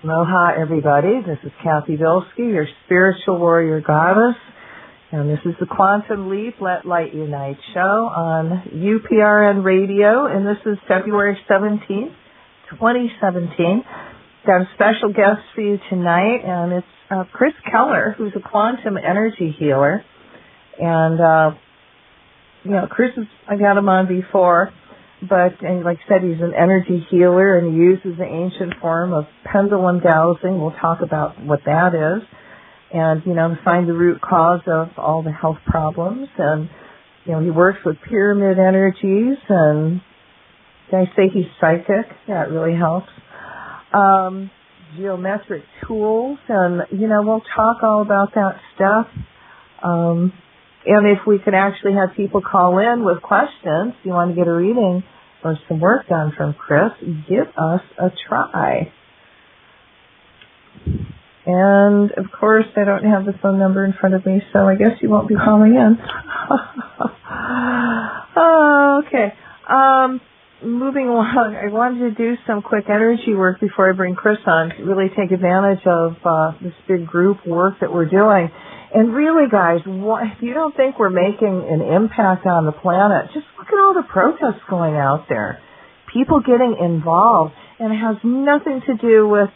Aloha, everybody. This is Cathy Bilsky, your spiritual warrior goddess. And this is the Quantum Leap, Let Light Unite show on UPRN Radio. And this is February 17th, 2017. Got a special guest for you tonight, and it's Chris Kehler, who's a quantum energy healer. And, Chris, I've had him on before. But, and like I said, he's an energy healer, and he uses the ancient form of pendulum dowsing. We'll talk about what that is. And, to find the root cause of all the health problems. And, he works with pyramid energies, and did I say he's psychic? That really helps. Geometric tools, and, we'll talk all about that stuff. And if we could actually have people call in with questions, if you want to get a reading or some work done from Chris, give us a try. And, of course, I don't have the phone number in front of me, so I guess you won't be calling in. Okay. Moving along, I wanted to do some quick energy work before I bring Chris on to really take advantage of this big group work that we're doing. And really, guys, if you don't think we're making an impact on the planet, just look at all the protests going out there. People getting involved. And it has nothing to do with,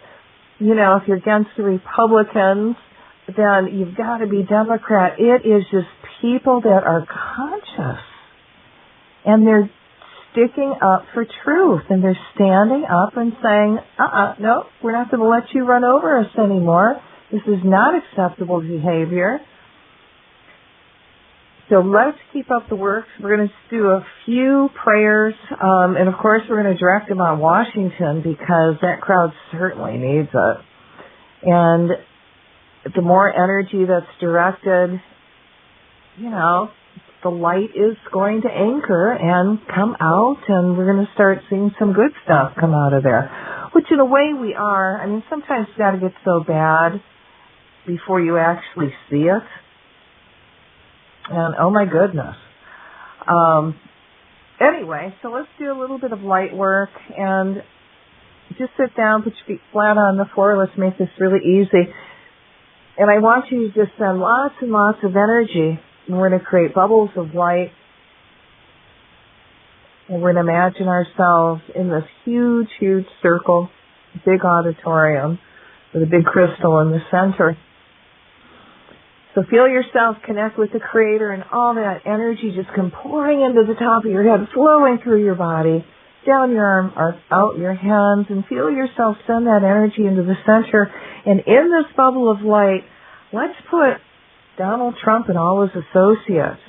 if you're against the Republicans, then you've got to be Democrat. It is just people that are conscious. And they're sticking up for truth. And they're standing up and saying, no, we're not going to let you run over us anymore. This is not acceptable behavior. So let's keep up the work. We're going to do a few prayers. And, of course, we're going to direct them on Washington because that crowd certainly needs it. And the more energy that's directed, the light is going to anchor and come out, and we're going to start seeing some good stuff come out of there, which in a way we are. I mean, sometimes it's got to get so bad before you actually see it. And, oh my goodness. Anyway, so let's do a little bit of light work and just sit down, put your feet flat on the floor. Let's make this really easy. And I want you to just send lots and lots of energy. And we're going to create bubbles of light. And we're going to imagine ourselves in this huge, huge circle, big auditorium with a big crystal in the center. So feel yourself connect with the Creator, and all that energy just come pouring into the top of your head, flowing through your body, down your arm, or out your hands, and feel yourself send that energy into the center. And in this bubble of light, let's put Donald Trump and all his associates.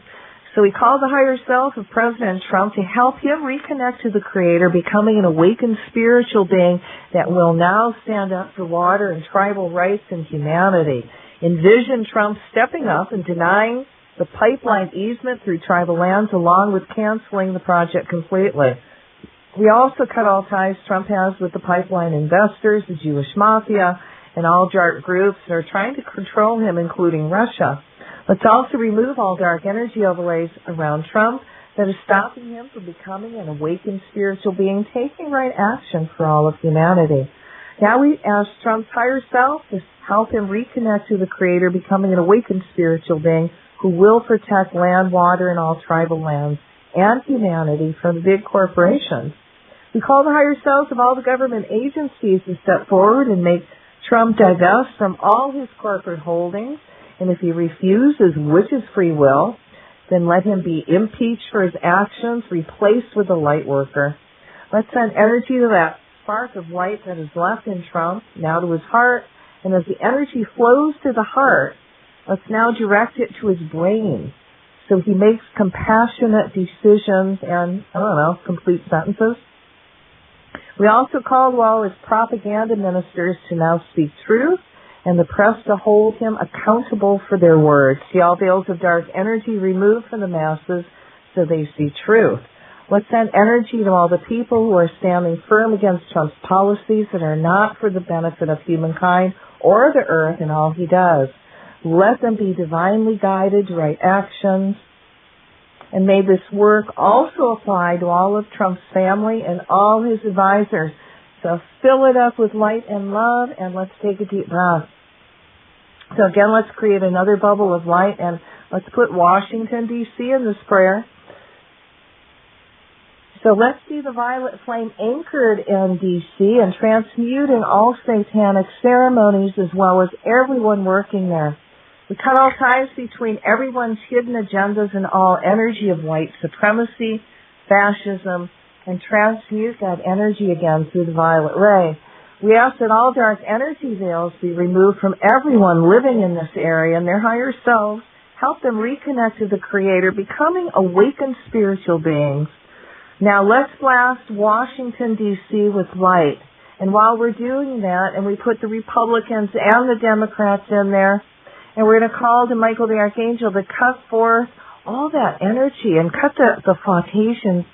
So we call the higher self of President Trump to help him reconnect to the Creator, becoming an awakened spiritual being that will now stand up for water and tribal rights and humanity. Envision Trump stepping up and denying the pipeline easement through tribal lands, along with canceling the project completely. We also cut all ties Trump has with the pipeline investors, the Jewish mafia, and all dark groups that are trying to control him, including Russia. Let's also remove all dark energy overlays around Trump that is stopping him from becoming an awakened spiritual being, taking right action for all of humanity. Now we ask Trump's higher self to help him reconnect to the Creator, becoming an awakened spiritual being who will protect land, water, and all tribal lands and humanity from the big corporations. We call the higher selves of all the government agencies to step forward and make Trump divest from all his corporate holdings. And if he refuses, which is free will, then let him be impeached for his actions, replaced with a light worker. Let's send energy to that spark of light that is left in Trump, now to his heart. And as the energy flows to the heart, let's now direct it to his brain so he makes compassionate decisions and, complete sentences. We also call to all his propaganda ministers to now speak truth, and the press to hold him accountable for their words. See all veils of dark energy removed from the masses so they see truth. Let's send energy to all the people who are standing firm against Trump's policies that are not for the benefit of humankind or the earth and all he does. Let them be divinely guided to right actions. And may this work also apply to all of Trump's family and all his advisors. So fill it up with light and love, and let's take a deep breath. So again, let's create another bubble of light, and let's put Washington, D.C. in this prayer. So let's see the violet flame anchored in D.C. and transmuting all satanic ceremonies as well as everyone working there. We cut all ties between everyone's hidden agendas and all energy of white supremacy, fascism, and transmute that energy again through the violet ray. We ask that all dark energy veils be removed from everyone living in this area and their higher selves. Help them reconnect to the Creator, becoming awakened spiritual beings. Now let's blast Washington, D.C. with light. And while we're doing that, and we put the Republicans and the Democrats in there, and we're going to call to Michael the Archangel to cut forth all that energy and cut the flotation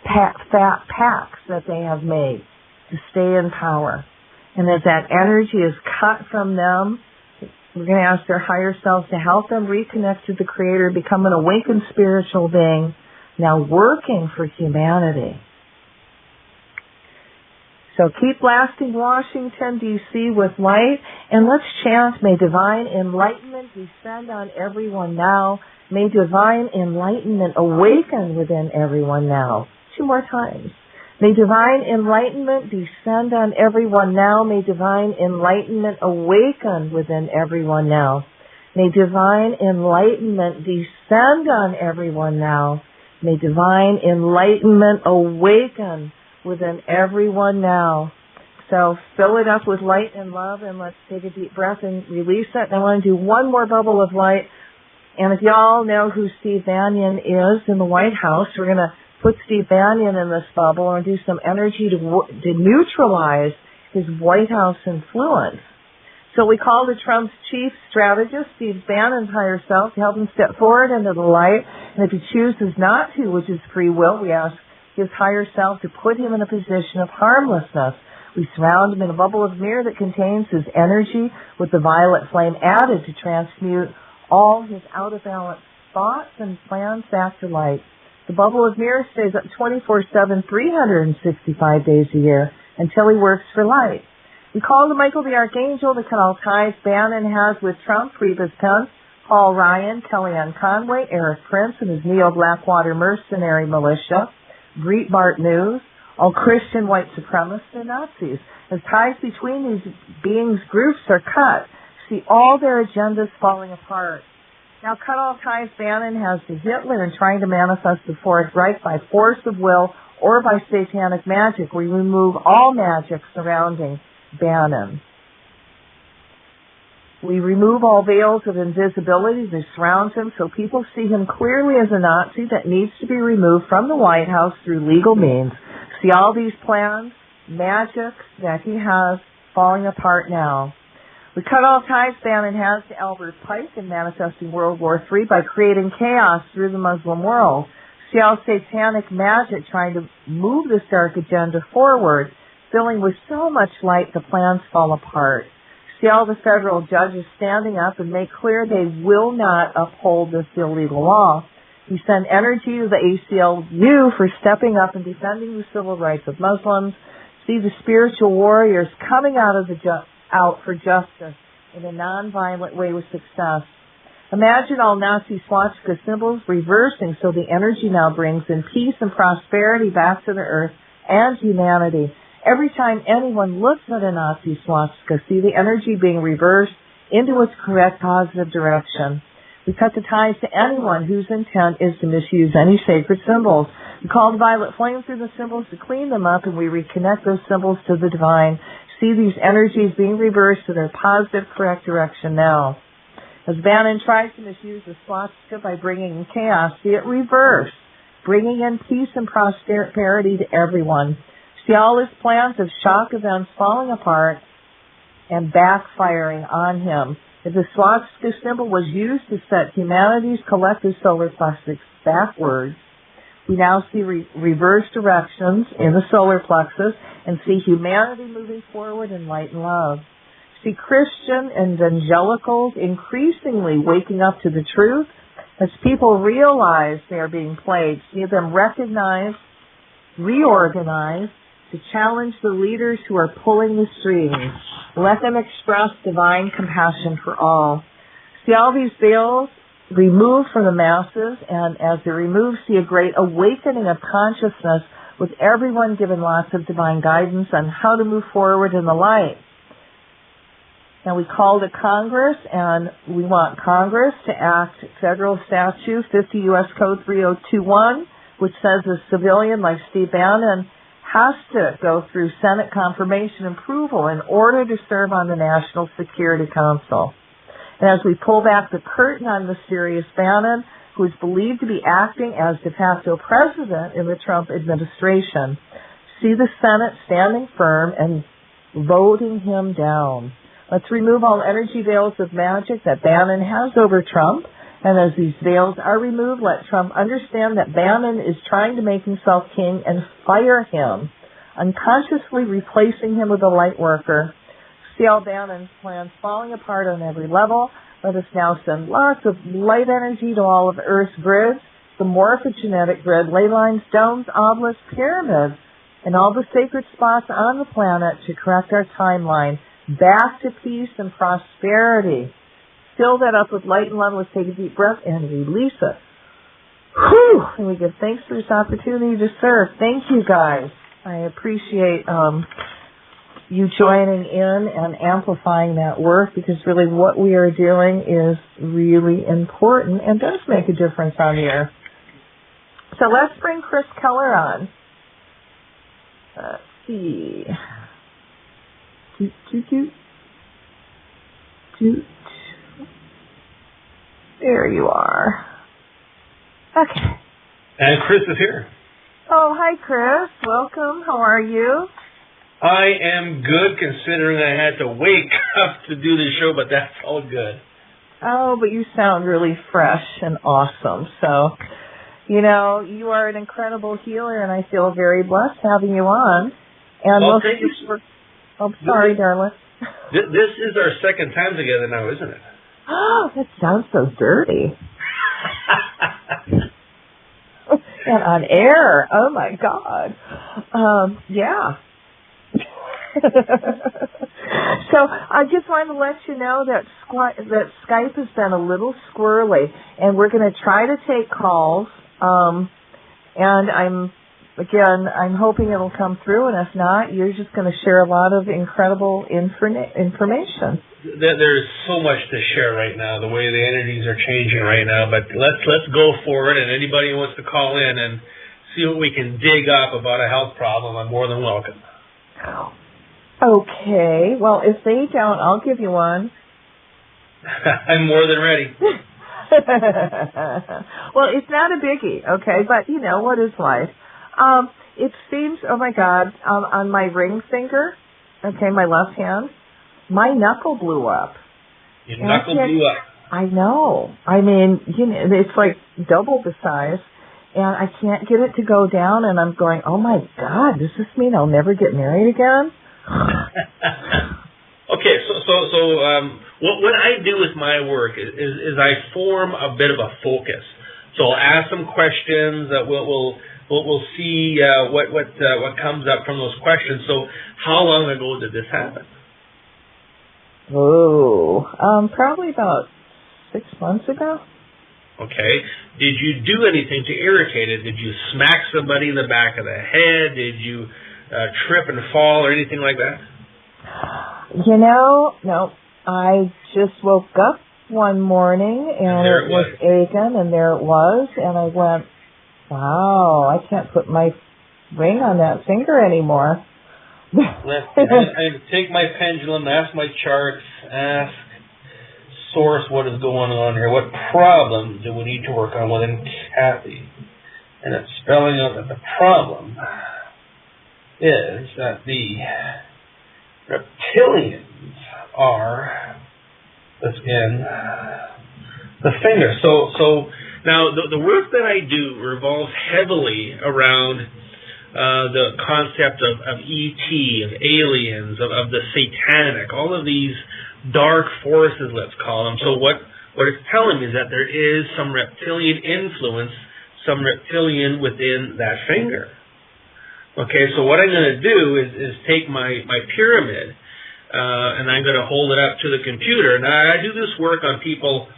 pacts that they have made to stay in power. And as that energy is cut from them, we're going to ask their higher selves to help them reconnect to the Creator, become an awakened spiritual being, now working for humanity. So keep blasting Washington, D.C. with light, and let's chant, may divine enlightenment descend on everyone now. May divine enlightenment awaken within everyone now. 2 more times. May divine enlightenment descend on everyone now. May divine enlightenment awaken within everyone now. May divine enlightenment descend on everyone now. May divine enlightenment awaken within everyone now. So fill it up with light and love, and let's take a deep breath and release it. And I want to do one more bubble of light. And if y'all know who Steve Bannon is in the White House, we're going to put Steve Bannon in this bubble and do some energy to neutralize his White House influence. So we call the Trump's chief strategist, Steve Bannon's higher self, to help him step forward into the light. And if he chooses not to, which is free will, we ask his higher self to put him in a position of harmlessness. We surround him in a bubble of mirror that contains his energy with the violet flame added to transmute all his out-of-balance thoughts and plans back to light. The bubble of mirror stays up 24/7, 365 days a year until he works for light. We call to Michael the Archangel to cut all ties Bannon has with Trump, Rebus Pence, Paul Ryan, Kellyanne Conway, Eric Prince and his Neo-Blackwater mercenary militia, Breitbart News, all Christian white supremacists and Nazis. As ties between these beings' groups are cut, see all their agendas falling apart. Now cut all ties Bannon has to Hitler in trying to manifest the Fourth Reich by force of will or by satanic magic. We remove all magic surrounding Bannon. We remove all veils of invisibility that surround him so people see him clearly as a Nazi that needs to be removed from the White House through legal means. See all these plans, magic that he has falling apart now. We cut all ties Bannon has to Albert Pike in manifesting World War III by creating chaos through the Muslim world. See all satanic magic trying to move this dark agenda forward, filling with so much light the plans fall apart. See all the federal judges standing up and make clear they will not uphold this illegal law. We send energy to the ACLU for stepping up and defending the civil rights of Muslims. See the spiritual warriors coming out for justice in a non-violent way with success. Imagine all Nazi swastika symbols reversing so the energy now brings in peace and prosperity back to the earth and humanity. Every time anyone looks at a Nazi swastika, see the energy being reversed into its correct positive direction. We cut the ties to anyone whose intent is to misuse any sacred symbols. We call the violet flame through the symbols to clean them up, and we reconnect those symbols to the divine. See these energies being reversed to their positive, correct direction now. As Bannon tries to misuse the swastika by bringing in chaos, see it reverse, bringing in peace and prosperity to everyone. See all his plans of shock events falling apart and backfiring on him. If the swastika symbol was used to set humanity's collective solar plexus backwards, we now see reverse directions in the solar plexus and see humanity moving forward in light and love. See Christian evangelicals increasingly waking up to the truth as people realize they are being played. See them recognize, reorganize, to challenge the leaders who are pulling the strings. Let them express divine compassion for all. See all these veils removed from the masses, and as they're removed, see a great awakening of consciousness with everyone given lots of divine guidance on how to move forward in the light. Now we called a Congress, and we want Congress to act Federal Statute 50 U.S. Code 3021, which says a civilian like Steve Bannon has to go through Senate confirmation approval in order to serve on the National Security Council. And as we pull back the curtain on mysterious Bannon, who is believed to be acting as de facto president in the Trump administration, see the Senate standing firm and voting him down. Let's remove all energy veils of magic that Bannon has over Trump. And as these veils are removed, let Trump understand that Bannon is trying to make himself king and fire him, unconsciously replacing him with a light worker. See all Bannon's plans falling apart on every level. Let us now send lots of light energy to all of Earth's grids, the morphogenetic grid, ley lines, domes, obelisks, pyramids, and all the sacred spots on the planet to correct our timeline back to peace and prosperity. Fill that up with light and love. Let's take a deep breath and release it. Whew! And we give thanks for this opportunity to serve. Thank you, guys. I appreciate you joining in and amplifying that work, because really what we are doing is really important and does make a difference on the earth. So let's bring Chris Kehler on. Let's see. Toot, toot, toot. Toot. There you are. Okay. And Chris is here. Oh, hi, Chris. Welcome. How are you? I am good, considering I had to wake up to do this show, but that's all good. Oh, but you sound really fresh and awesome. So, you know, you are an incredible healer, and I feel very blessed having you on. And well, thank you for... Oh, sorry, darling. This is our second time together now, isn't it? Oh, that sounds so dirty. And on air. Oh, my God. Yeah. So I just wanted to let you know that Skype has been a little squirrely, and we're going to try to take calls. And I'm hoping it'll come through, and if not, you're just going to share a lot of incredible information. There's so much to share right now, the way the energies are changing right now. But let's go forward, and anybody who wants to call in and see what we can dig up about a health problem, I'm more than welcome. Okay. Well, if they don't, I'll give you one. I'm more than ready. Well, it's not a biggie, okay? But, you know, what is life? It seems, oh, my God, on my ring finger, okay, my left hand, my knuckle blew up. Your knuckle blew up? I know. I mean, you know, it's like double the size, and I can't get it to go down, and I'm going, oh, my God, does this mean I'll never get married again? Okay, so what I do with my work is I form a bit of a focus. So I'll ask some questions that we'll see what comes up from those questions. So how long ago did this happen? Oh, probably about 6 months ago. Okay. Did you do anything to irritate it? Did you smack somebody in the back of the head? Did you trip and fall or anything like that? You know, no. I just woke up one morning and it was aching, and there it was, and I went, wow, I can't put my ring on that finger anymore. I take my pendulum, ask my charts, ask source what is going on here. What problem do we need to work on within Cathy? And it's spelling out that the problem is that the reptilians are within the finger. So now the work that I do revolves heavily around the concept of ET, of aliens, of the satanic, all of these dark forces, let's call them. So what it's telling me is that there is some reptilian influence, some reptilian within that finger. Okay, so what I'm going to do is take my pyramid, and I'm going to hold it up to the computer. Now, I do this work on people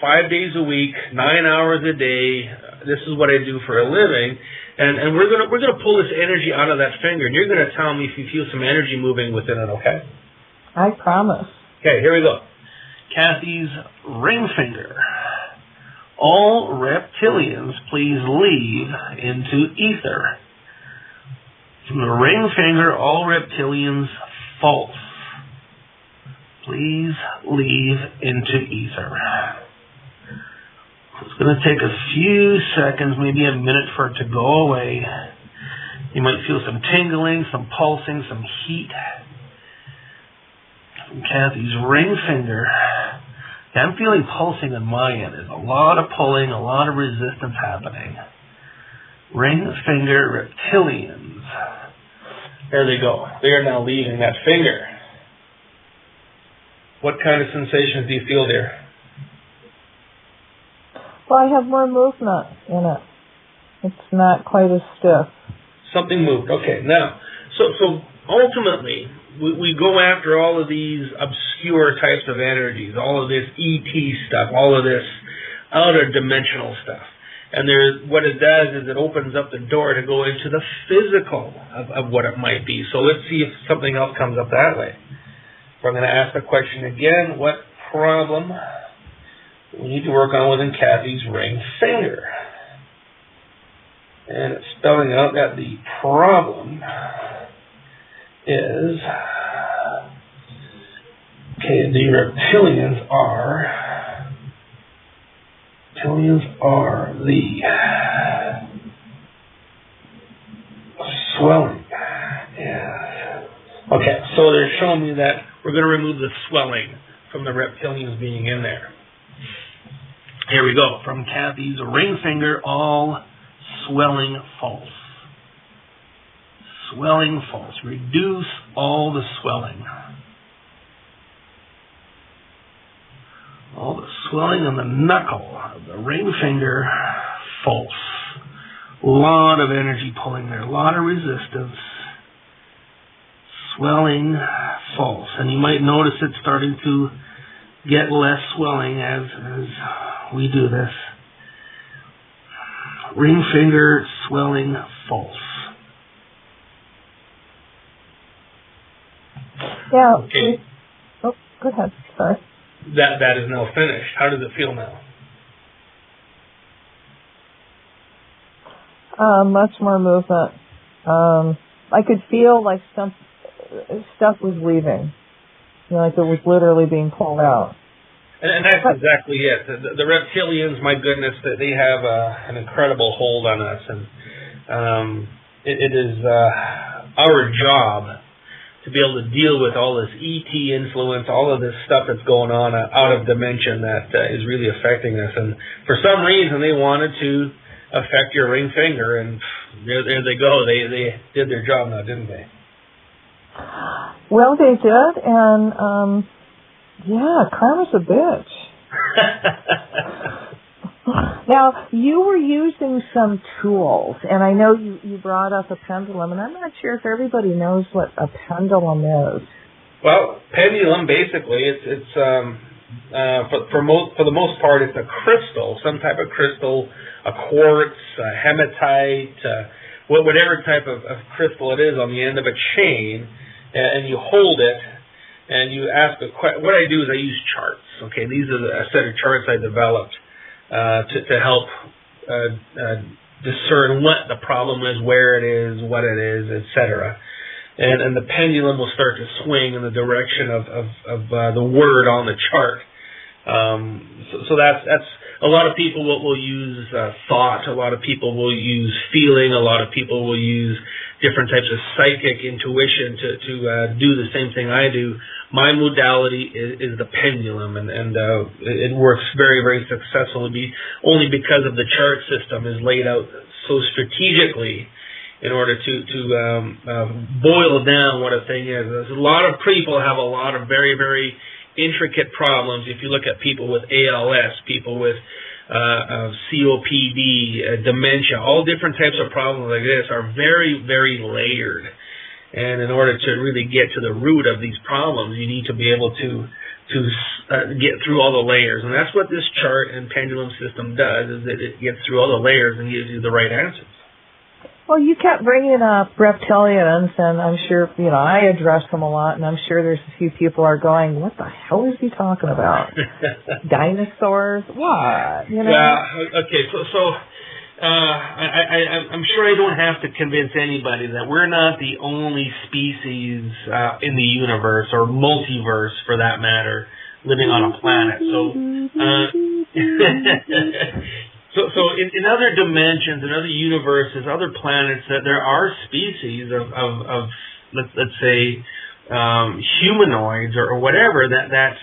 5 days a week, 9 hours a day. This is what I do for a living, and we're going to pull this energy out of that finger, and you're going to tell me if you feel some energy moving within it. Okay? I promise. Okay, here we go. Cathy's ring finger. All reptilians, please leave into ether. From the ring finger, all reptilians, false. Please leave into ether. It's going to take a few seconds, maybe a minute for it to go away. You might feel some tingling, some pulsing, some heat. From Cathy's ring finger. I'm feeling pulsing on my end. There's a lot of pulling, a lot of resistance happening. Ring finger reptilians. There they go. They are now leaving that finger. What kind of sensations do you feel there? Well, I have more movement in it. It's not quite as stiff. Something moved. Okay. Now, so ultimately, we go after all of these obscure types of energies, all of this ET stuff, all of this outer dimensional stuff. And what it does is it opens up the door to go into the physical of what it might be. So let's see if something else comes up that way. So I'm going to ask the question again. What problem we need to work on within Cathy's ring finger? And it's spelling out that the problem is, okay, the reptilians are the swelling. Yes. Okay, so they're showing me that we're going to remove the swelling from the reptilians being in there. Here we go. From Cathy's ring finger, all swelling false. Swelling false. Reduce all the swelling. All the swelling on the knuckle of the ring finger, false. A lot of energy pulling there, a lot of resistance. Swelling, false. And you might notice it starting to get less swelling as we do this. Ring finger, swelling, false. Yeah. Okay. Oh, go ahead. Sorry. That is now finished. How does it feel now? Much more movement. I could feel like some stuff was leaving. Like it was literally being pulled out. And that's exactly it. The reptilians, my goodness, they have an incredible hold on us. And it is our job to be able to deal with all this ET influence, all of this stuff that's going on out of dimension that is really affecting us. And for some reason, they wanted to affect your ring finger, and there they go. They did their job now, didn't they? Well, they did, and yeah, karma's a bitch. Now, you were using some tools, and I know you brought up a pendulum, and I'm not sure if everybody knows what a pendulum is. Well, pendulum, basically, it's for the most part, it's a crystal, some type of crystal, a quartz, a hematite, whatever type of crystal it is on the end of a chain, and you hold it, and you ask a question. What I do is I use charts. Okay, these are a set of charts I developed to help discern what the problem is, where it is, what it is, etc. And the pendulum will start to swing in the direction of the word on the chart. So that's a lot of people will use thought. A lot of people will use feeling. A lot of people will use different types of psychic intuition to do the same thing I do. My modality is the pendulum, and it works very, very successfully only because of the chart system is laid out so strategically in order to boil down what a thing is. There's a lot of people have a lot of very, very intricate problems. If you look at people with ALS, people with COPD, dementia, all different types of problems like this are very, very layered. And in order to really get to the root of these problems, you need to be able to get through all the layers. And that's what this chart and pendulum system does, is that it gets through all the layers and gives you the right answers. Well, you kept bringing up reptilians, and I'm sure, I address them a lot, and I'm sure there's a few people are going, what the hell is he talking about? Dinosaurs? What? Yeah, okay, so I'm sure I don't have to convince anybody that we're not the only species in the universe, or multiverse for that matter, living on a planet. So in other dimensions, in other universes, other planets, that there are species of let's say humanoids or whatever that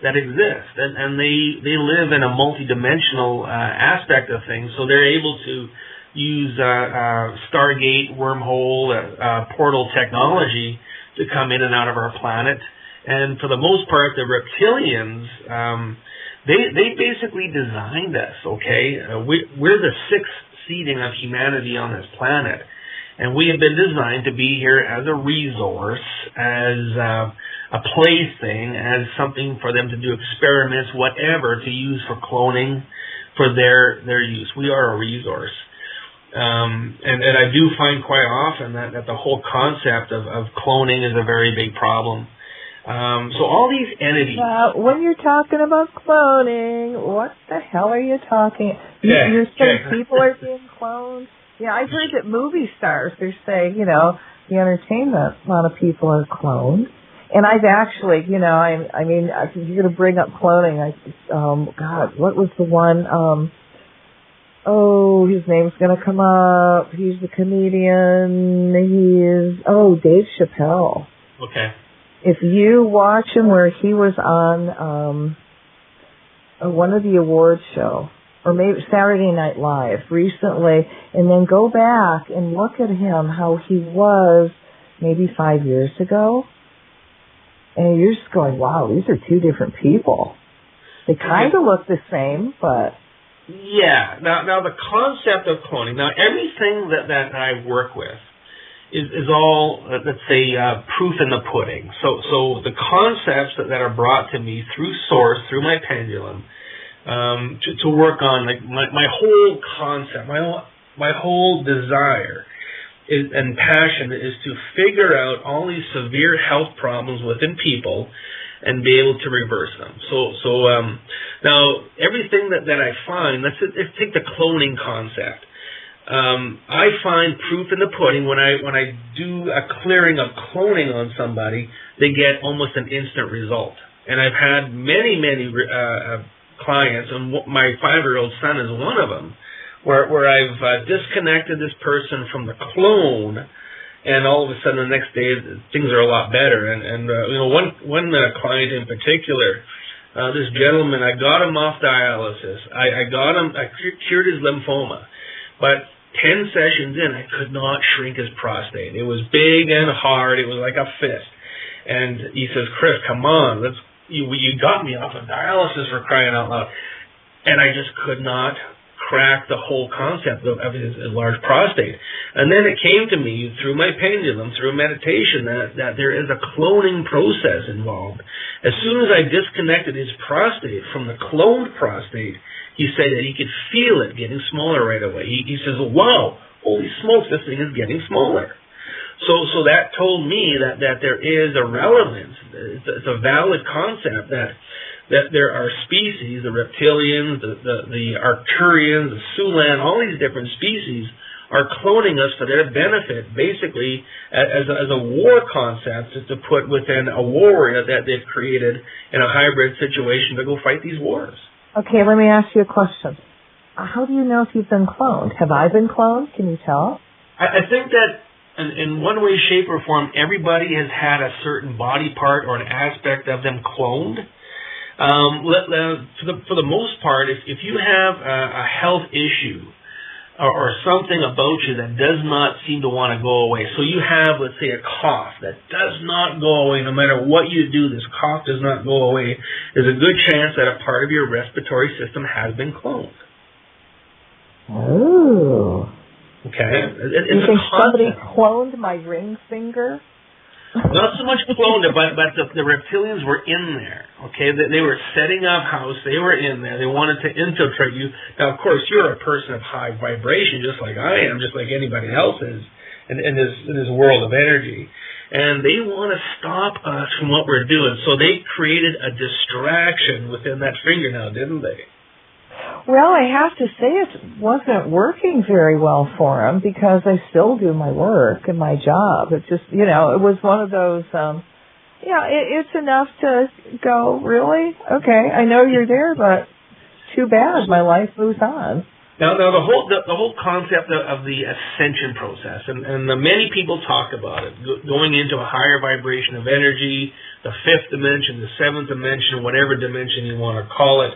exist, and they live in a multidimensional aspect of things. So they're able to use Stargate, wormhole, portal technology to come in and out of our planet. And for the most part, the reptilians. They basically designed us, okay? We're the sixth seeding of humanity on this planet, and we have been designed to be here as a resource, as a plaything, as something for them to do experiments, whatever, to use for cloning, for their use. We are a resource. And I do find quite often that the whole concept of cloning is a very big problem. So all these entities. When you're talking about cloning, what the hell are you talking? You're saying people are being cloned? Yeah, I've heard that movie stars, they're saying, the entertainment, a lot of people are cloned. And I've actually, I mean, you're going to bring up cloning. God, what was the one? His name's going to come up. He's the comedian. Dave Chappelle. Okay. If you watch him where he was on one of the awards show, or maybe Saturday Night Live recently, and then go back and look at him, how he was maybe 5 years ago, and you're just going, wow, these are two different people. They kind of look the same, but... Yeah. Now the concept of cloning, everything that I work with, is all, let's say, proof in the pudding. So the concepts that are brought to me through source, through my pendulum, to work on, like my whole concept, my whole desire and passion is to figure out all these severe health problems within people and be able to reverse them. So now everything that I find, let's take the cloning concept. I find proof in the pudding when I do a clearing of cloning on somebody, they get almost an instant result. And I've had many clients, and my 5-year-old son is one of them, where I've disconnected this person from the clone, and all of a sudden the next day things are a lot better. And one client in particular, this gentleman, I got him off dialysis. I cured his lymphoma. But 10 sessions in, I could not shrink his prostate. It was big and hard. It was like a fist. And he says, Chris, come on, you got me off of dialysis, for crying out loud. And I just could not crack the whole concept of his large prostate. And then it came to me through my pendulum, through meditation, that there is a cloning process involved. As soon as I disconnected his prostate from the cloned prostate, he said that he could feel it getting smaller right away. He says, wow, holy smokes, this thing is getting smaller. So that told me that there is a relevance. It's a valid concept that there are species, the reptilians, the Arcturians, the Sulan, all these different species are cloning us for their benefit, basically as a war concept to put within a warrior that they've created in a hybrid situation to go fight these wars. Okay, let me ask you a question. How do you know if you've been cloned? Have I been cloned? Can you tell? I think that in one way, shape, or form, everybody has had a certain body part or an aspect of them cloned. For the most part, if you have a health issue or something about you that does not seem to want to go away, so you have, let's say, a cough that does not go away, no matter what you do, this cough does not go away, there's a good chance that a part of your respiratory system has been cloned. Oh. Okay? You think somebody cloned my ring finger? Not so much cloned it, but the reptilians were in there. Okay? They were setting up house. They were in there. They wanted to infiltrate you. Now, of course, you're a person of high vibration, just like I am, just like anybody else is in this world of energy. And they want to stop us from what we're doing. So they created a distraction within that finger now, didn't they? Well, I have to say it wasn't working very well for him because I still do my work and my job. It just, it was one of those, it's enough to go, really? Okay, I know you're there, but too bad. My life moves on. Now the whole concept of the ascension process, and many people talk about it, going into a higher vibration of energy, the fifth dimension, the seventh dimension, whatever dimension you want to call it,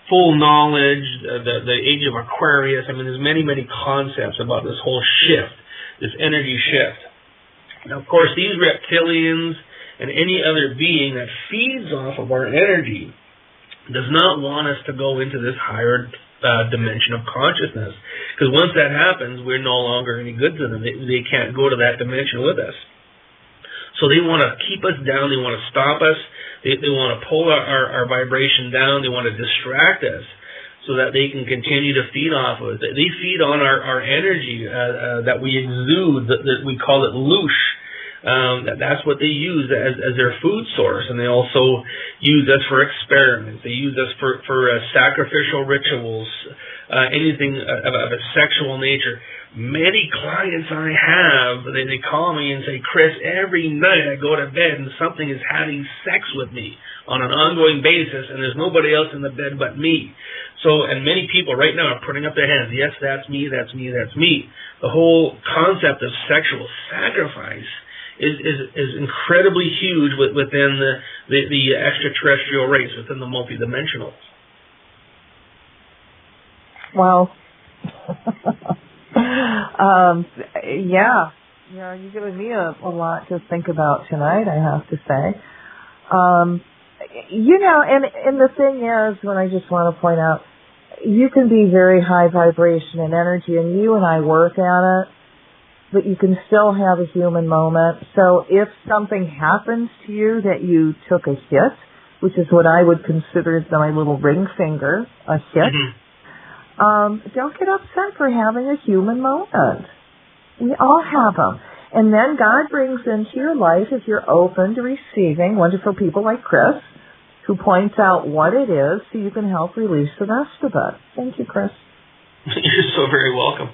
full knowledge, the age of Aquarius. I mean, there's many concepts about this whole shift, this energy shift. Now, of course, these reptilians and any other being that feeds off of our energy does not want us to go into this higher dimension of consciousness, because once that happens, we're no longer any good to them. They can't go to that dimension with us. So they want to keep us down. They want to stop us. They want to pull our vibration down. They want to distract us so that they can continue to feed off of us. They feed on our energy that we exude. That we call it loosh. That's what they use as their food source, and they also use us for experiments. They use us for sacrificial rituals, anything of a sexual nature. Many clients I have, they call me and say, Chris, every night I go to bed and something is having sex with me on an ongoing basis, and there's nobody else in the bed but me. So, and many people right now are putting up their hands. Yes, that's me, that's me, that's me. The whole concept of sexual sacrifice is incredibly huge within the extraterrestrial race, within the multidimensionals. Wow. You're giving me a lot to think about tonight, I have to say. And the thing is, what I just want to point out, you can be very high vibration and energy, and you and I work at it, but you can still have a human moment. So if something happens to you that you took a hit, which is what I would consider my little ring finger, a hit, don't get upset for having a human moment. We all have them. And then God brings into your life, if you're open to receiving wonderful people like Chris, who points out what it is so you can help release the rest of it. Thank you, Chris. You're so very welcome.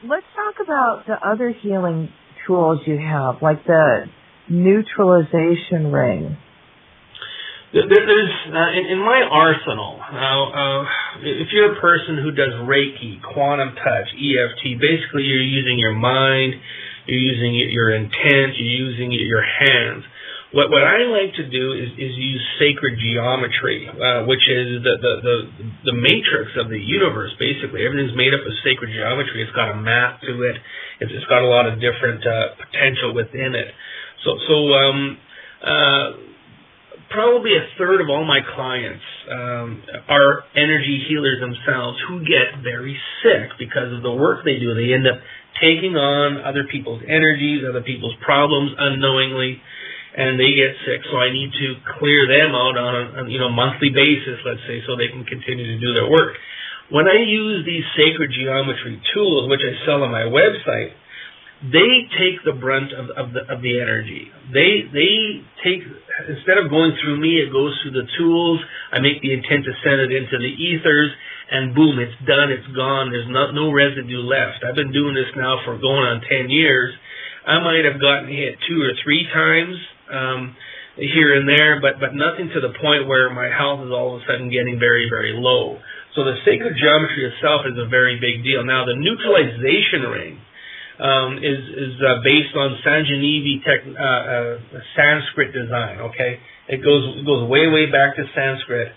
Let's talk about the other healing tools you have, like the neutralization ring. There's in my arsenal. Now, if you're a person who does Reiki, quantum touch, EFT, basically you're using your mind, you're using your intent, you're using your hands. What I like to do is use sacred geometry, which is the matrix of the universe. Basically, everything's made up of sacred geometry. It's got a math to it. It's got a lot of different potential within it. Probably a third of all my clients are energy healers themselves who get very sick because of the work they do. They end up taking on other people's energies, other people's problems unknowingly, and they get sick. So I need to clear them out on a monthly basis, let's say, so they can continue to do their work. When I use these sacred geometry tools, which I sell on my website, they take the brunt of the energy. They take, instead of going through me, it goes through the tools. I make the intent to send it into the ethers, and boom, it's done, it's gone. There's no residue left. I've been doing this now for going on 10 years. I might have gotten hit 2 or 3 times here and there, but nothing to the point where my health is all of a sudden getting very, very low. So the sacred geometry itself is a very big deal. Now, the neutralization ring is based on Sanjanivi Sanskrit design. Okay, it goes way back to Sanskrit,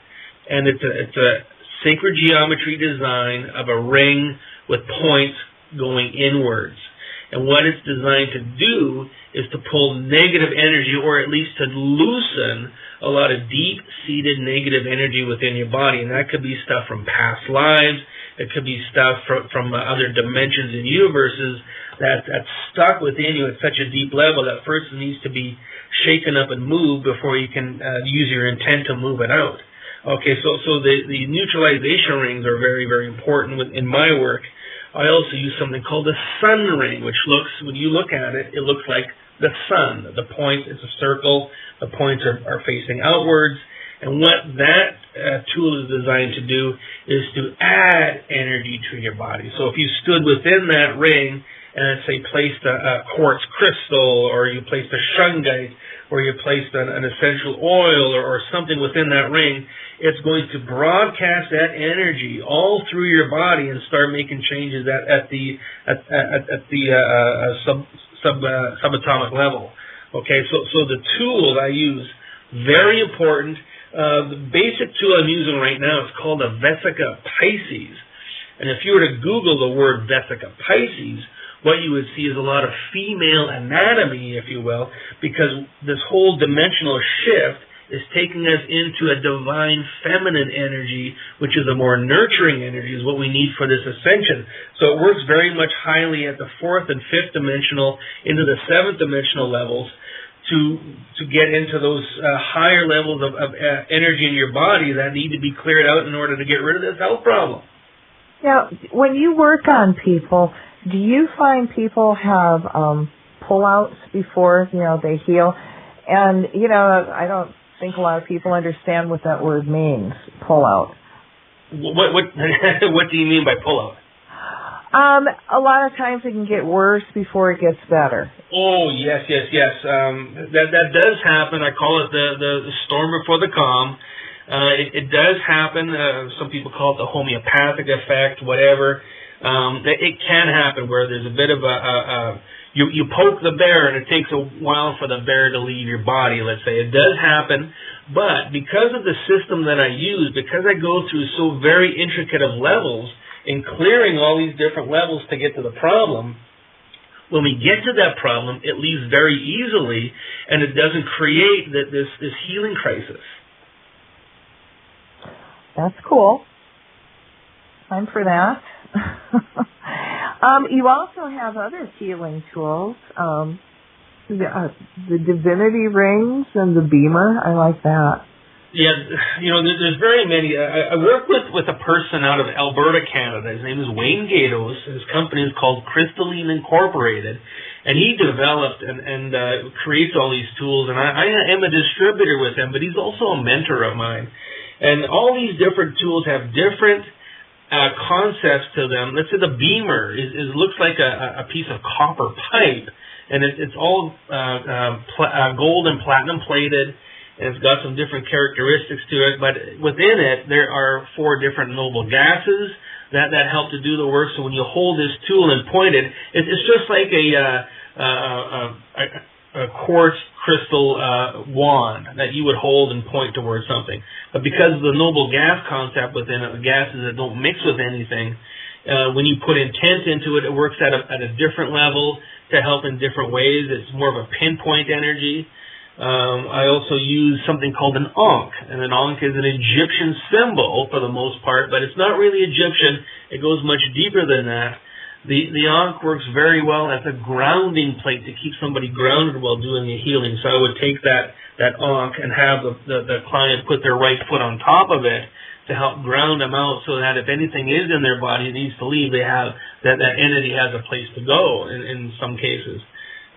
and it's a sacred geometry design of a ring with points going inwards. And what it's designed to do is to pull negative energy, or at least to loosen a lot of deep-seated negative energy within your body. And that could be stuff from past lives. It could be stuff from other dimensions and universes that's stuck within you at such a deep level that first it needs to be shaken up and moved before you can use your intent to move it out. Okay, so the neutralization rings are very, very important in my work. I also use something called the sun ring, which looks, when you look at it, it looks like the sun. The point is a circle. The points are facing outwards. And what that tool is designed to do is to add energy to your body. So if you stood within that ring and, say, placed a quartz crystal, or you placed a shungite, or you placed an essential oil or something within that ring, it's going to broadcast that energy all through your body and start making changes at the subatomic level. Okay, so the tool I use, very important. The basic tool I'm using right now is called a Vesica Pisces. And if you were to Google the word Vesica Pisces, what you would see is a lot of female anatomy, if you will, because this whole dimensional shift is taking us into a divine feminine energy, which is a more nurturing energy, is what we need for this ascension. So it works very much highly at the 4th and 5th dimensional, into the 7th dimensional levels, to get into those higher levels of energy in your body that need to be cleared out in order to get rid of this health problem. Now, when you work on people, do you find people have pull-outs before, they heal? And, I don't think a lot of people understand what that word means, pull-out. What what do you mean by pull-out? A lot of times it can get worse before it gets better. Oh, yes. That does happen. I call it the storm before the calm. It does happen. Some people call it the homeopathic effect, whatever. It can happen where there's a bit of you poke the bear and it takes a while for the bear to leave your body, let's say. It does happen, but because of the system that I use, because I go through so very intricate of levels in clearing all these different levels to get to the problem, when we get to that problem, it leaves very easily, and it doesn't create this healing crisis. That's cool. Time for that. You also have other healing tools, the divinity rings and the beamer. I like that. Yeah, there's very many. I work with a person out of Alberta, Canada. His name is Wayne Gatos. His company is called Crystalline Incorporated, and he developed and creates all these tools. And I am a distributor with him, but he's also a mentor of mine. And all these different tools have different concepts to them. Let's say the beamer looks like a piece of copper pipe, and it's all gold and platinum plated. And it's got some different characteristics to it, but within it, there are 4 different noble gases that help to do the work. So when you hold this tool and point it, it's just like a quartz crystal wand that you would hold and point towards something. But because of the noble gas concept within it, the gases that don't mix with anything, when you put intent into it, it works at a different level to help in different ways. It's more of a pinpoint energy. I also use something called an Ankh, and an Ankh is an Egyptian symbol for the most part, but it's not really Egyptian. It goes much deeper than that. The Ankh works very well as a grounding plate to keep somebody grounded while doing the healing. So I would take that Ankh and have the client put their right foot on top of it to help ground them out, so that if anything is in their body that needs to leave, they have that entity has a place to go in some cases.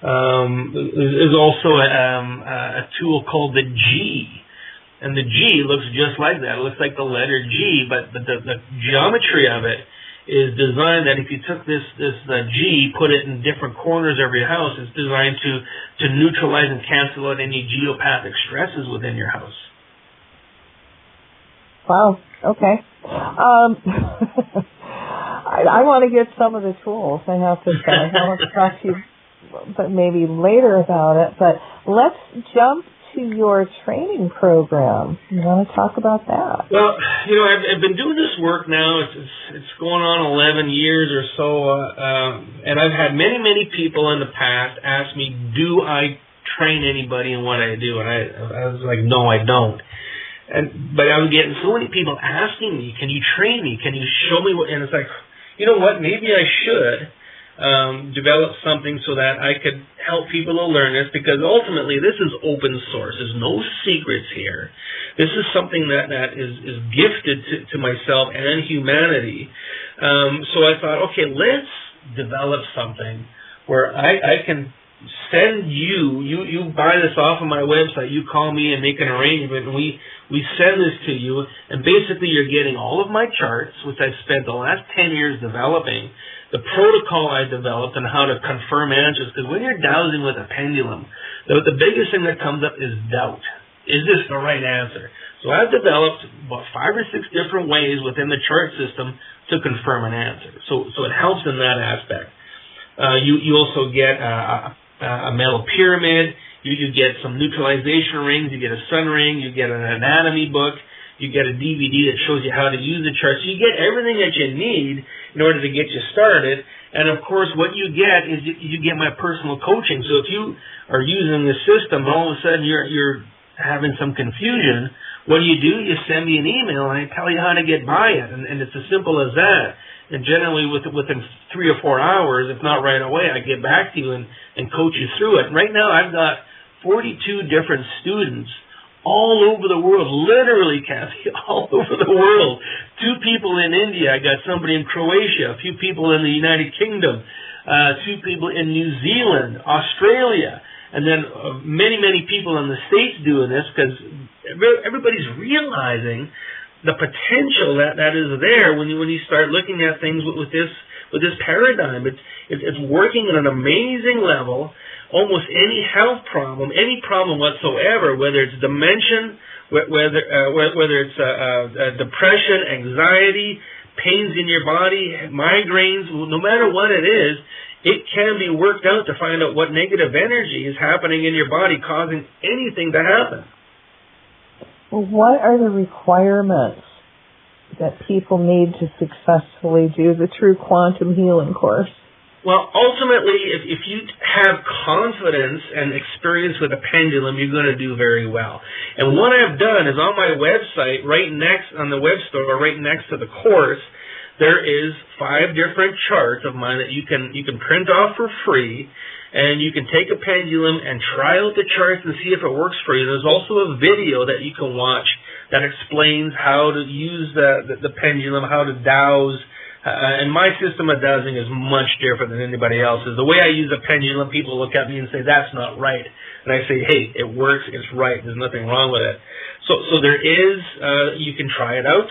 There's also a tool called the G, and the G looks just like that. It looks like the letter G, but the geometry of it is designed that if you took this G, put it in different corners of your house, it's designed to neutralize and cancel out any geopathic stresses within your house. Wow. Okay. I want to get some of the tools. I have to say. I want to talk to you but maybe later about it. But let's jump to your training program. You want to talk about that? Well, I've been doing this work now. It's going on 11 years or so, and I've had many people in the past ask me, do I train anybody in what I do? And I was like, no, I don't. But I was getting so many people asking me, can you train me? Can you show me what? And it's like, you know what? Maybe I should develop something so that I could help people to learn this, because ultimately this is open source. There's no secrets here. This is something that is gifted to myself and humanity. So I thought, okay, let's develop something where I can send you buy this off of my website, you call me and make an arrangement, and we send this to you, and basically you're getting all of my charts, which I've spent the last 10 years developing, the protocol I developed on how to confirm answers, because when you're dowsing with a pendulum, the biggest thing that comes up is doubt. Is this the right answer? So I've developed about 5 or 6 different ways within the chart system to confirm an answer. So it helps in that aspect. You also get a metal pyramid, you get some neutralization rings, you get a sun ring, you get an anatomy book, you get a DVD that shows you how to use the chart. So you get everything that you need in order to get you started. And of course, what you get is you get my personal coaching. So if you are using the system, all of a sudden you're having some confusion, what do? You send me an email and I tell you how to get by it. And it's as simple as that. And generally within 3 or 4 hours, if not right away, I get back to you and coach you through it. Right now I've got 42 different students all over the world, literally, Cathy, all over the world. 2 people in India. I got somebody in Croatia, a few people in the United Kingdom, 2 people in New Zealand, Australia, and then many people in the States doing this, because everybody's realizing the potential that is there when you start looking at things with this paradigm. It's working at an amazing level. Almost any health problem, any problem whatsoever, whether it's dementia, whether it's depression, anxiety, pains in your body, migraines, no matter what it is, it can be worked out to find out what negative energy is happening in your body causing anything to happen. Well, what are the requirements that people need to successfully do the true quantum healing course? Well, ultimately, if you have confidence and experience with a pendulum, you're going to do very well. And what I've done is on my website, on the web store, right next to the course, there is 5 different charts of mine that you can print off for free, and you can take a pendulum and try out the charts and see if it works for you. There's also a video that you can watch that explains how to use the pendulum, how to dowse. And my system of dowsing is much different than anybody else's. The way I use a pendulum, people look at me and say, that's not right. And I say, hey, it works, it's right, there's nothing wrong with it. So there is, you can try it out,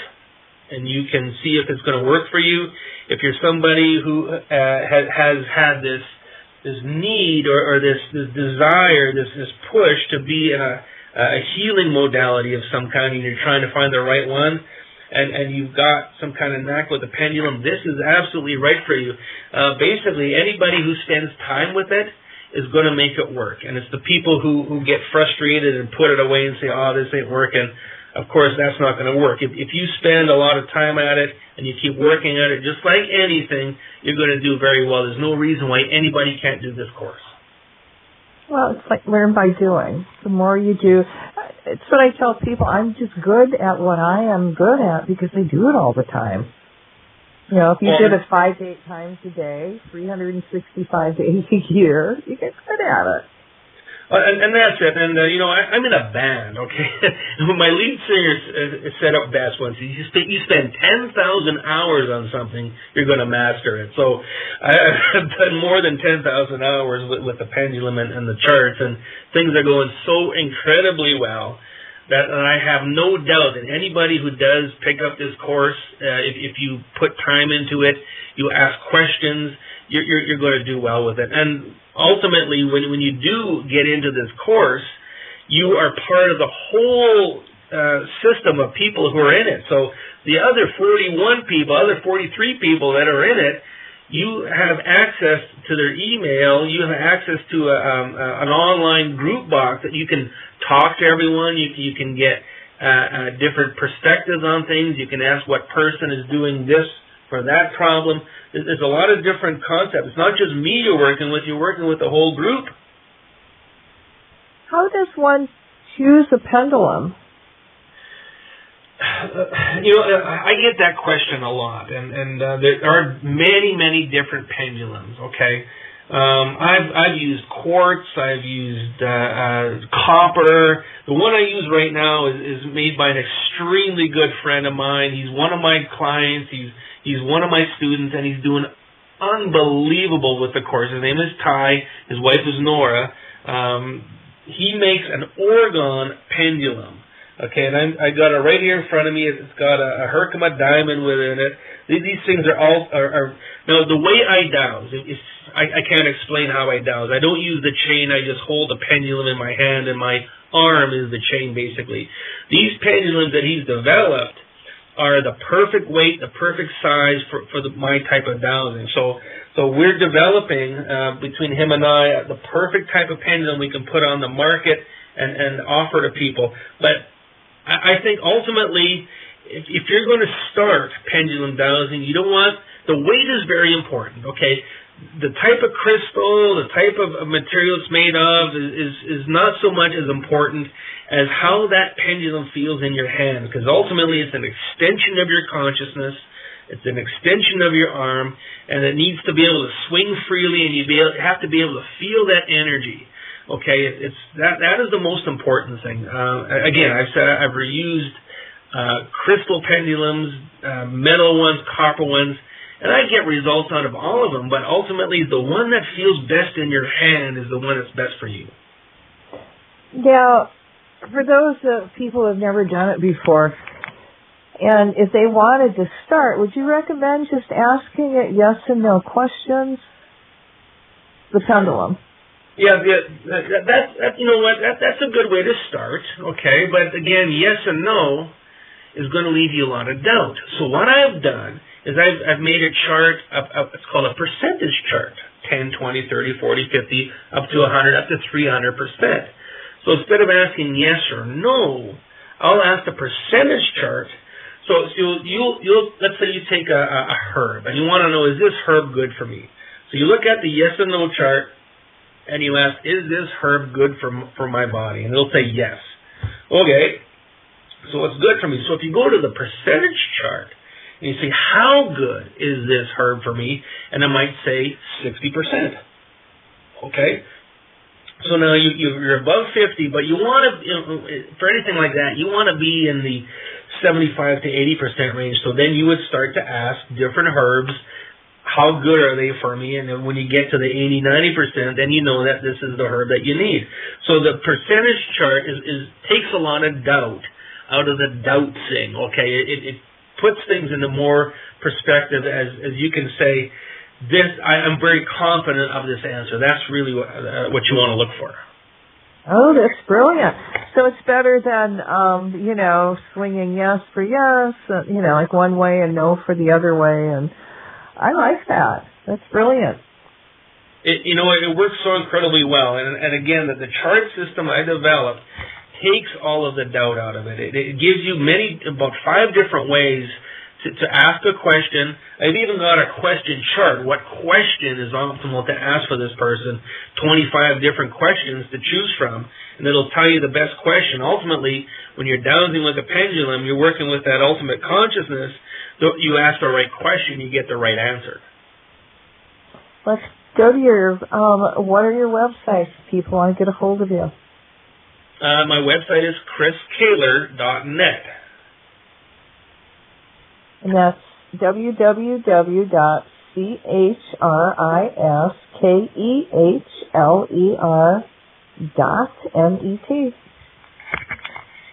and you can see if it's going to work for you. If you're somebody who has had this need or this desire, this push to be in a healing modality of some kind, and you're trying to find the right one, and you've got some kind of knack with the pendulum, this is absolutely right for you. Basically, anybody who spends time with it is going to make it work. And it's the people who get frustrated and put it away and say, oh, this ain't working. Of course, that's not going to work. If you spend a lot of time at it and you keep working at it, just like anything, you're going to do very well. There's no reason why anybody can't do this course. Well, it's like learn by doing. The more you do, it's what I tell people. I'm just good at what I am good at because I do it all the time. You know, if you did it 5 to 8 times a day, 365 days a year, you get good at it. And that's it. And, I'm in a band, okay? My lead singer set up best once. You spend 10,000 hours on something, you're going to master it. So I've done more than 10,000 hours with the pendulum and the charts, and things are going so incredibly well that I have no doubt that anybody who does pick up this course, if you put time into it, you ask questions, you're going to do well with it. And ultimately, when you do get into this course, you are part of the whole system of people who are in it. So the other 41 people, other 43 people that are in it, you have access to their email. You have access to an online group box that you can talk to everyone. You can get different perspectives on things. You can ask what person is doing this for that problem. There's a lot of different concepts. It's not just me you're working with. You're working with the whole group. How does one choose a pendulum? I get that question a lot, and there are many different pendulums. Okay, I've used quartz, I've used copper. The one I use right now is made by an extremely good friend of mine. He's one of my clients. He's one of my students, and he's doing unbelievable with the course. His name is Ty. His wife is Nora. He makes an orgone pendulum. Okay, and I got it right here in front of me. It's got a Herkimer diamond within it. These things are all now the way I dowse. I can't explain how I dowse. I don't use the chain. I just hold the pendulum in my hand, and my arm is the chain basically. These pendulums that he's developed are the perfect weight, the perfect size for my type of dowsing. So we're developing between him and I the perfect type of pendulum we can put on the market and offer to people. But I think ultimately, if you're going to start pendulum dowsing, you don't want, the weight is very important, okay? The type of crystal, the type of material it's made of is not so much as important as how that pendulum feels in your hand, because ultimately it's an extension of your consciousness, it's an extension of your arm, and it needs to be able to swing freely, and you have to be able to feel that energy. Okay, it's that is the most important thing. Again, I've said I've reused crystal pendulums, metal ones, copper ones, and I get results out of all of them. But ultimately, the one that feels best in your hand is the one that's best for you. Now, for those people who have never done it before, and if they wanted to start, would you recommend just asking it yes and no questions? The pendulum. Yeah, that's you know what, that's a good way to start, okay? But again, yes and no is going to leave you a lot of doubt. So what I've done is I've made a chart, it's called a percentage chart, 10, 20, 30, 40, 50, up to 100, up to 300%. So instead of asking yes or no, I'll ask the percentage chart. So you'll let's say you take a herb, and you want to know, is this herb good for me? So you look at the yes and no chart, and you ask, is this herb good for my body? And it'll say yes. Okay, so it's good for me. So if you go to the percentage chart, and you say, how good is this herb for me? And it might say 60%. Okay, so now you're above 50, but you want to, for anything like that, you want to be in the 75 to 80% range. So then you would start to ask different herbs, how good are they for me? And then when you get to the 80, 90%, then you know that this is the herb that you need. So the percentage chart takes a lot of doubt out of the dowsing, okay? It puts things into more perspective as you can say, I'm very confident of this answer. That's really what you want to look for. Oh, that's brilliant. So it's better than, swinging yes for yes, like one way and no for the other way. And I like that. That's brilliant. It works so incredibly well. And again, the chart system I developed takes all of the doubt out of it. It gives you about 5 different ways to ask a question. I've even got a question chart. What question is optimal to ask for this person? 25 different questions to choose from. And it'll tell you the best question. Ultimately, when you're dowsing with a pendulum, you're working with that ultimate consciousness. So you ask the right question, you get the right answer. Let's go to your, what are your websites if people want to get a hold of you? My website is chriskehler.net. And that's www.chriskehler.net.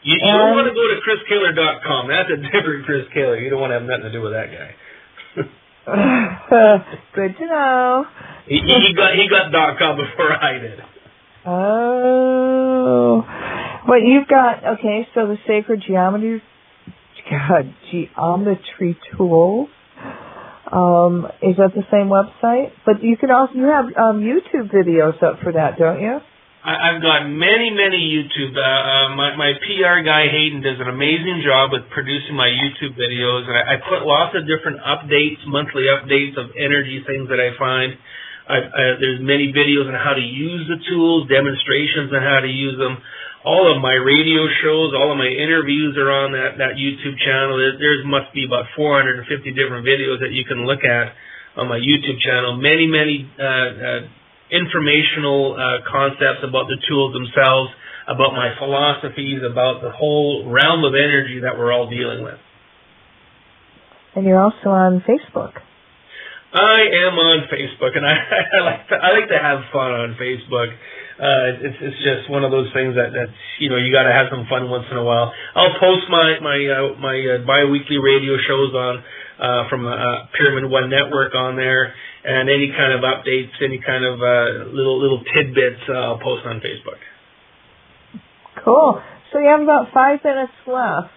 You don't want to go to chriskehler.com. That's a different Chris Kehler. You don't want to have nothing to do with that guy. Good to know. He got .com before I did. Oh. But you've got, so the sacred geometry tools. Is that the same website? But you have YouTube videos up for that, don't you? I've got many YouTube. My PR guy Hayden does an amazing job with producing my YouTube videos, and I put lots of different updates, monthly updates of energy things that I find. There's many videos on how to use the tools, demonstrations on how to use them. All of my radio shows, all of my interviews are on that YouTube channel. There must be about 450 different videos that you can look at on my YouTube channel. Many informational concepts about the tools themselves, about my philosophies, about the whole realm of energy that we're all dealing with. And you're also on Facebook. I am on Facebook, and I like to have fun on Facebook. It's just one of those things that you got to have some fun once in a while. I'll post my bi-weekly radio shows on from Pyramid One Network on there, and any kind of updates, any kind of little tidbits I'll post on Facebook. Cool. So you have about 5 minutes left.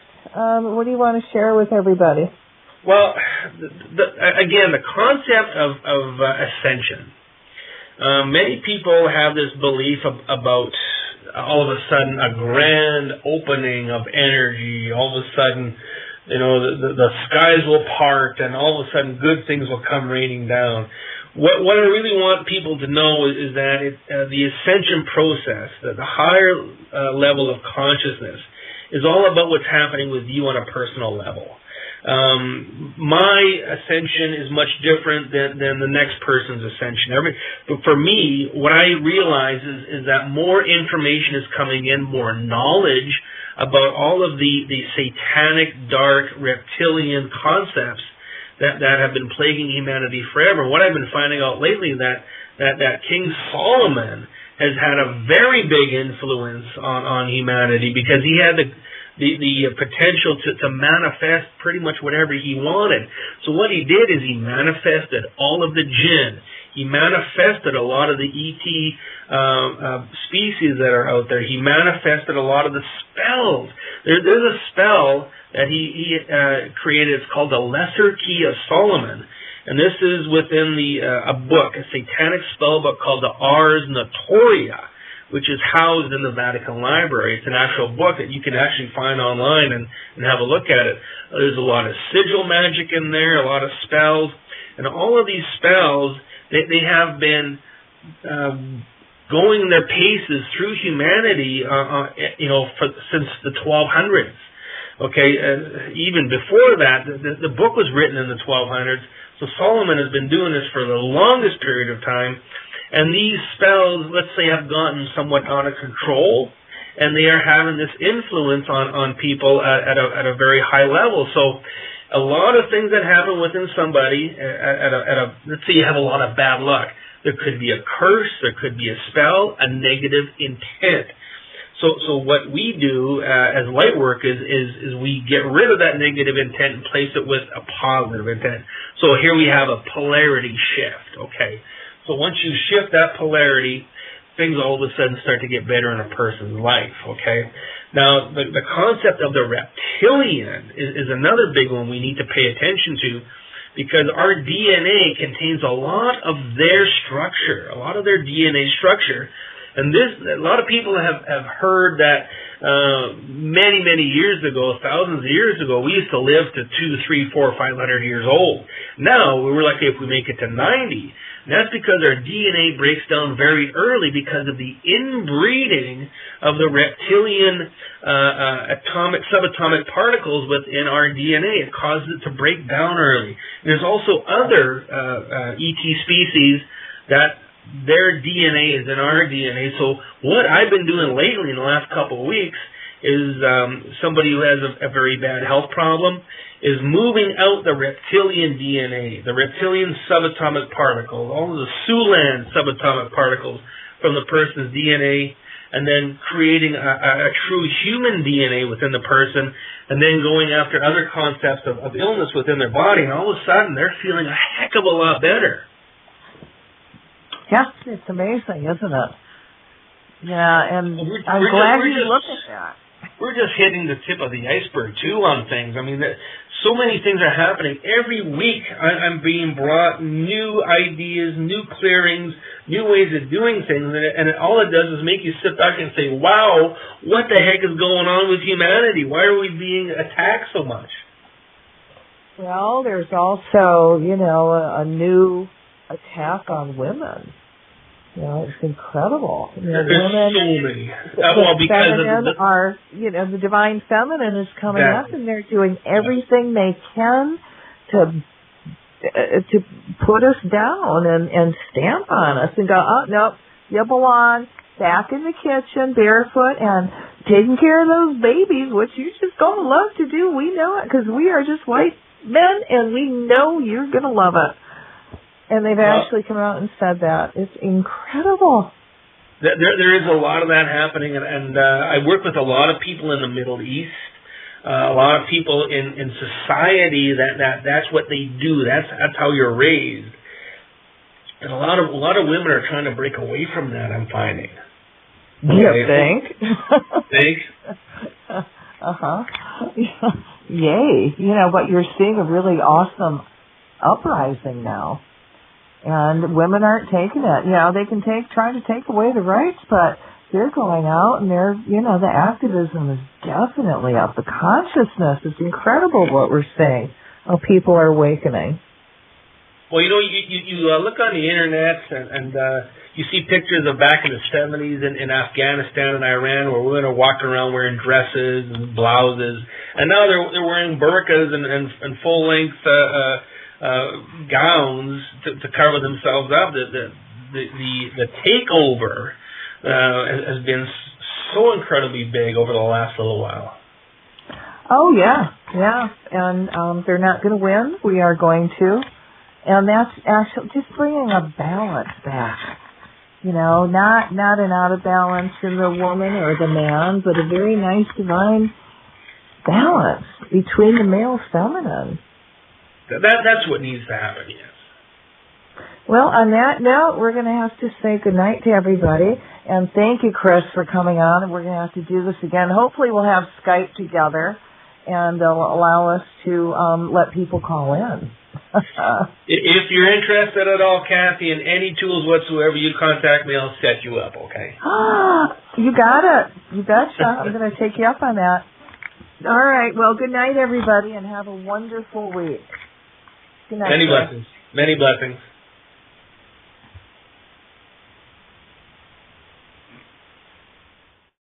What do you want to share with everybody? Well, again, the concept of ascension. Many people have this belief about all of a sudden a grand opening of energy. All of a sudden, the skies will part, and all of a sudden good things will come raining down. What I really want people to know is that the ascension process, that the higher level of consciousness, is all about what's happening with you on a personal level. My ascension is much different than the next person's ascension. But for me, what I realize is that more information is coming in, more knowledge about all of the satanic, dark, reptilian concepts that have been plaguing humanity forever. What I've been finding out lately that King Solomon has had a very big influence on humanity, because he had the potential to manifest pretty much whatever he wanted. So what he did is he manifested all of the jinn. He manifested a lot of the ET species that are out there. He manifested a lot of the spells. There's a spell that he created. It's called the Lesser Key of Solomon. And this is within a book, a satanic spell book called the Ars Notoria, which is housed in the Vatican Library. It's an actual book that you can actually find online and have a look at it. There's a lot of sigil magic in there, a lot of spells, and all of these spells, they have been going their paces through humanity, since the 1200s. Okay, even before that, the book was written in the 1200s. So Solomon has been doing this for the longest period of time. And these spells, let's say, have gotten somewhat out of control, and they are having this influence on people at a very high level. So a lot of things that happen within somebody, let's say you have a lot of bad luck. There could be a curse, there could be a spell, a negative intent. So what we do as light work is we get rid of that negative intent and place it with a positive intent. So here we have a polarity shift, okay? So once you shift that polarity, things all of a sudden start to get better in a person's life, okay? Now, the concept of the reptilian is another big one we need to pay attention to, because our DNA contains a lot of their structure, a lot of their DNA structure. And a lot of people have heard that many years ago, thousands of years ago, we used to live to 200, 300, 400, 500 years old. Now, we're lucky if we make it to 90. And that's because our DNA breaks down very early because of the inbreeding of the reptilian subatomic particles within our DNA. It causes it to break down early. And there's also other ET species that their DNA is in our DNA. So what I've been doing lately in the last couple of weeks is somebody who has a very bad health problem is moving out the reptilian DNA, the reptilian subatomic particles, all of the Sulan subatomic particles from the person's DNA, and then creating a true human DNA within the person, and then going after other concepts of illness within their body, and all of a sudden they're feeling a heck of a lot better. Yeah, it's amazing, isn't it? Yeah, and I'm glad you looked at that. We're just hitting the tip of the iceberg, too, on things. I mean, so many things are happening. Every week I'm being brought new ideas, new clearings, new ways of doing things, and all it does is make you sit back and say, wow, what the heck is going on with humanity? Why are we being attacked so much? Well, there's also, a new attack on women. It's incredible. There's women, so many. Because the divine feminine is coming up, and they're doing everything they can to put us down and stamp on us and go, oh, nope, you belong back in the kitchen barefoot and taking care of those babies, which you're just going to love to do. We know it because we are just white men, and we know you're going to love it. And they've actually come out and said that. It's incredible. There is a lot of that happening, and I work with a lot of people in the Middle East, a lot of people in society that's what they do. That's how you're raised, and a lot of women are trying to break away from that. I'm finding. You think? Think? Yay! But you're seeing a really awesome uprising now. And women aren't taking it. They can try to take away the rights, but they're going out and the activism is definitely up. The consciousness is incredible what we're seeing. How people are awakening. Well, you look on the internet and you see pictures of back in the 70s in Afghanistan and Iran where women are walking around wearing dresses and blouses, and now they're wearing burqas and full length gowns to cover themselves up. The takeover has been so incredibly big over the last little while. Oh yeah, and they're not going to win. We are going to, and that's actually just bringing a balance back. Not an out of balance in the woman or the man, but a very nice divine balance between the male feminine. That's what needs to happen, yes. Well, on that note, we're going to have to say goodnight to everybody. And thank you, Chris, for coming on. And we're going to have to do this again. Hopefully we'll have Skype together, and they'll allow us to let people call in. If you're interested at all, Cathy, in any tools whatsoever, you contact me. I'll set you up, okay? You got it. You betcha. I'm going to take you up on that. All right. Well, good night, everybody, and have a wonderful week. Good night. Many blessings. Many blessings.